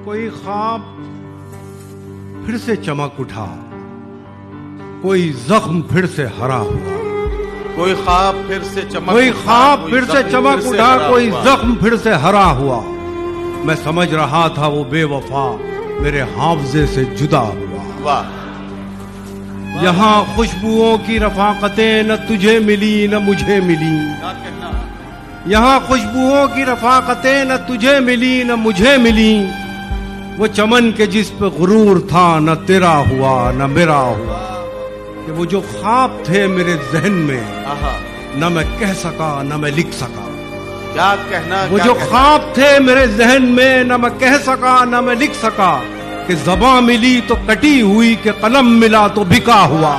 कोई ख्वाब फिर से चमक उठा, कोई जख्म फिर से हरा हुआ। कोई ख्वाब फिर से चमक कोई ख्वाब फिर से चमक उठा, कोई जख्म फिर से हरा हुआ। मैं समझ रहा था वो बेवफा मेरे हाफजे से जुदा हुआ। वाह। यहाँ खुशबुओं की रफाकतें न तुझे मिली न मुझे मिली। यहाँ खुशबुओं की रफाकतें न तुझे मिली न मुझे मिली। वो चमन के जिस पे गुरूर था न तेरा हुआ न मेरा हुआ। कि वो जो ख्वाब थे मेरे जहन में न मैं कह सका न मैं लिख सका। क्या कहना, वो जो ख्वाब थे मेरे जहन में न मैं कह सका न मैं लिख सका। कि ज़बां मिली तो कटी हुई, कि कलम मिला तो बिका हुआ।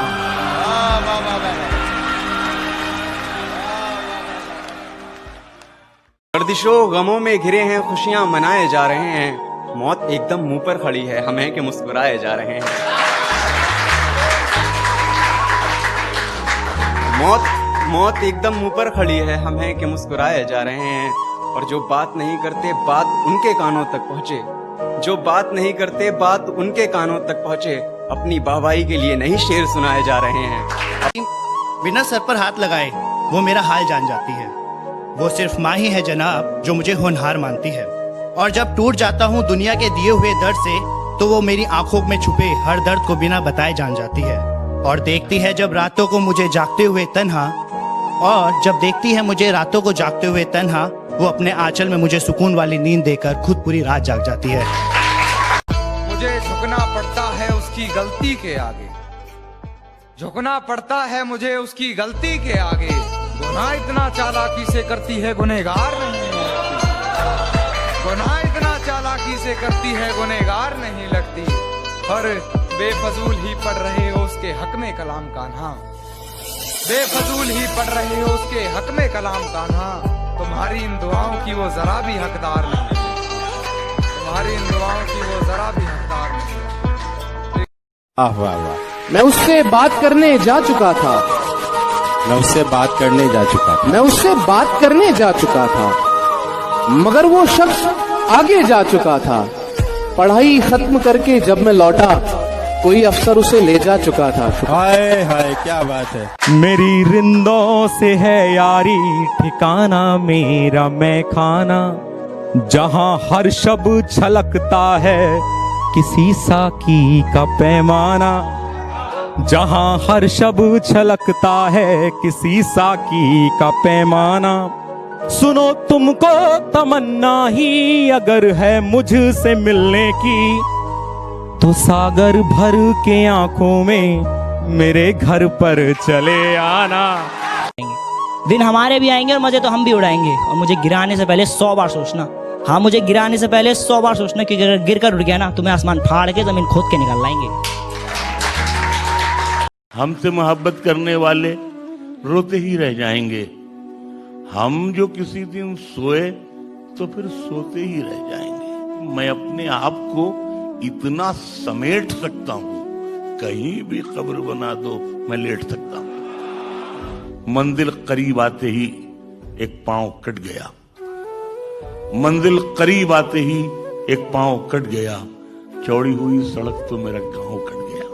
गर्दिशों गमों में घिरे हैं, खुशियां मनाए जा रहे हैं। मौत एकदम मुंह पर खड़ी है, हम हैं कि मुस्कुराए जा रहे हैं। मौत एकदम मुंह पर खड़ी है, हम हैं कि मुस्कुराए जा रहे हैं। और जो बात नहीं करते बात उनके कानों तक पहुंचे। जो बात नहीं करते बात उनके कानों तक पहुंचे। अपनी वाहवाही के लिए नहीं शेर सुनाए जा रहे हैं। बिना सर पर हाथ लगाए वो मेरा हाल जान जाती है। वो सिर्फ माँ ही है जनाब जो मुझे होनहार मानती है। और जब टूट जाता हूँ दुनिया के दिए हुए दर्द से, तो वो मेरी आंखों में छुपे हर दर्द को बिना बताए जान जाती है। और देखती है जब रातों को मुझे जागते हुए तन्हा, और जब देखती है मुझे रातों को जागते हुए तन्हा, वो अपने आंचल में मुझे सुकून वाली नींद देकर खुद पूरी रात जाग जाती है। मुझे झुकना पड़ता है उसकी गलती के आगे। झुकना पड़ता है मुझे उसकी गलती के आगे। गुनाह इतना चालाकी से करती है गुनहगार नहीं लगती। गुनाह इतना चालाकी से करती है गुनहगार नहीं लगती। पर बेफजूल ही पढ़ रहे हो उसके हक में कलाम कान्हा। बेफजूल ही पढ़ रहे हो उसके हक में कलाम कान्हा। तुम्हारी इन दुआओं की वो जरा भी हकदार नहीं। तुम्हारी इन दुआओं की वो जरा भी हकदार नहीं। वाह वाह। मैं उससे बात करने जा चुका था। मैं उससे बात करने जा चुका था। मैं उससे बात करने जा चुका था, मगर वो शख्स आगे जा चुका था। पढ़ाई खत्म करके जब मैं लौटा, कोई अफसर उसे ले जा चुका था। हाय हाय क्या बात है। मेरी रिंदों से है यारी, ठिकाना मेरा मैं खाना। जहां हर शब छलकता है किसी साकी का पैमाना। जहां हर शब छलकता है किसी साकी का पैमाना। सुनो तुमको तमन्ना ही अगर है मुझसे मिलने की, तो सागर भर के आंखों में मेरे घर पर चले आना। दिन हमारे भी आएंगे और मजे तो हम भी उड़ाएंगे। और मुझे गिराने से पहले 100 बार सोचना। हाँ, मुझे गिराने से पहले 100 बार सोचना, क्योंकि अगर गिर कर उड़ गया ना, तुम्हें आसमान फाड़ के जमीन खोद के निकाल लाएंगे। हमसे मोहब्बत करने वाले रोते ही रह जाएंगे। हम जो किसी दिन सोए तो फिर सोते ही रह जाएंगे। मैं अपने आप को इतना समेट सकता हूं, कहीं भी कब्र बना दो मैं लेट सकता हूं। मंजिल करीब आते ही एक पांव कट गया। मंजिल करीब आते ही एक पांव कट गया। चौड़ी हुई सड़क तो मेरा गांव कट गया।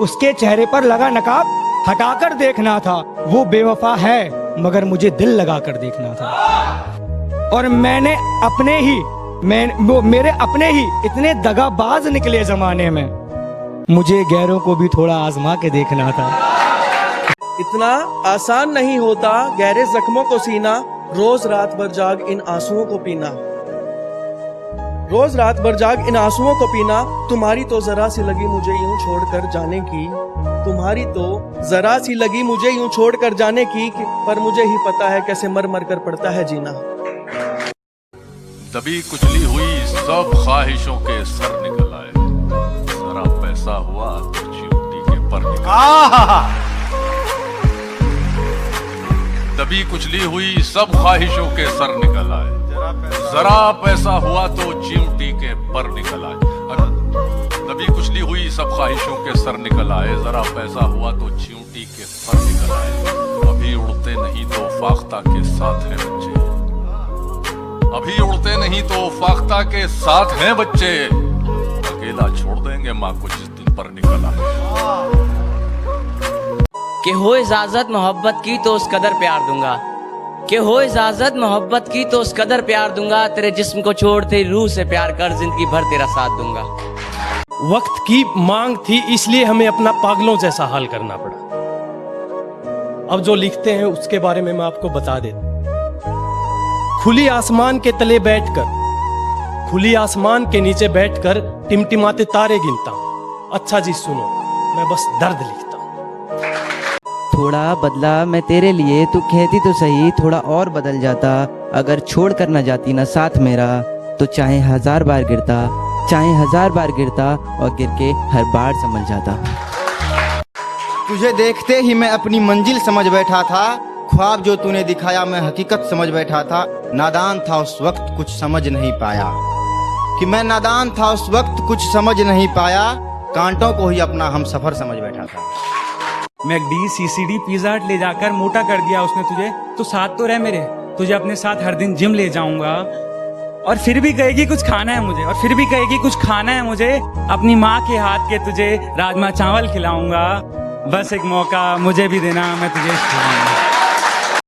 उसके चेहरे पर लगा नकाब हटाकर देखना था। वो बेवफा है मगर मुझे दिल लगाकर देखना था। और मेरे अपने ही इतने दगाबाज निकले जमाने में, मुझे गैरों को भी थोड़ा आजमा के देखना था। इतना आसान नहीं होता गहरे जख्मों को सीना। रोज रात भर जाग इन आंसुओं को पीना। रोज रात भर जाग इन आंसुओं को पीना। तुम्हारी तो जरा सी लगी मुझे यूं छोड़कर जाने की। तुम्हारी तो जरा सी लगी मुझे यूं छोड़कर जाने की। पर मुझे ही पता है कैसे मर मर कर पड़ता है जीना। दबी कुचली हुई सब ख्वाहिशों के सर निकल आए। जरा पैसा हुआ तो चिमटी के पर निकल आए। दबी कुचली हुई सब ख्वाहिशों के सर निकल आए। जरा पैसा हुआ तो चिमटी के पर निकल आए। दबी कुचली हुई सब ख्वाहिशों के सर निकल आए। जरा पैसा हुआ तो चिमटी के पर निकल आए। अभी उड़ते नहीं तो फाख्ता के साथ है बच्चे। अभी उड़ते नहीं तो फाख्ता के साथ हैं बच्चे, अकेला छोड़ देंगे माँ को जिस दिन पर निकला। कि हो इजाजत मोहब्बत की तो उस कदर प्यार दूंगा, कि हो इजाजत मोहब्बत की तो उस कदर प्यार दूंगा, तेरे जिस्म को छोड़ तेरी रूह से प्यार कर, जिंदगी भर तेरा साथ दूंगा। वक्त की मांग थी इसलिए हमें अपना पागलों जैसा हाल करना पड़ा। अब जो लिखते हैं उसके बारे में मैं आपको बता देता। खुली आसमान के तले बैठकर, खुली आसमान के नीचे बैठकर टिमटिमाते तारे गिनता हूं। अच्छा जी सुनो, मैं बस दर्द लिखता हूं। थोड़ा बदला मैं तेरे लिए, तू कहती तो सही थोड़ा और बदल जाता। अगर छोड़ कर न जाती ना साथ मेरा, तो चाहे 1000 बार गिरता, चाहे 1000 बार गिरता और गिर के हर बार संभल जाता। तुझे देखते ही मैं अपनी मंजिल समझ बैठा था, ख्वाब जो तूने दिखाया मैं हकीकत समझ बैठा था। नादान था उस वक्त कुछ समझ नहीं पाया, कि मैं नादान था उस वक्त कुछ समझ नहीं पाया। कांटों को ही अपना हम सफर समझ बैठा था। मैकडी सीसीडी पिज़्ज़ा हट ले जाकर मोटा कर दिया उसने तुझे, तो साथ तो रह मेरे, तुझे अपने साथ हर दिन जिम ले जाऊंगा। और फिर भी कहेगी कुछ खाना है मुझे, और फिर भी कहेगी कुछ खाना है मुझे, अपनी माँ के हाथ के तुझे राजमा चावल खिलाऊंगा। बस एक मौका मुझे भी देना, मैं तुझे खिलाऊंगा।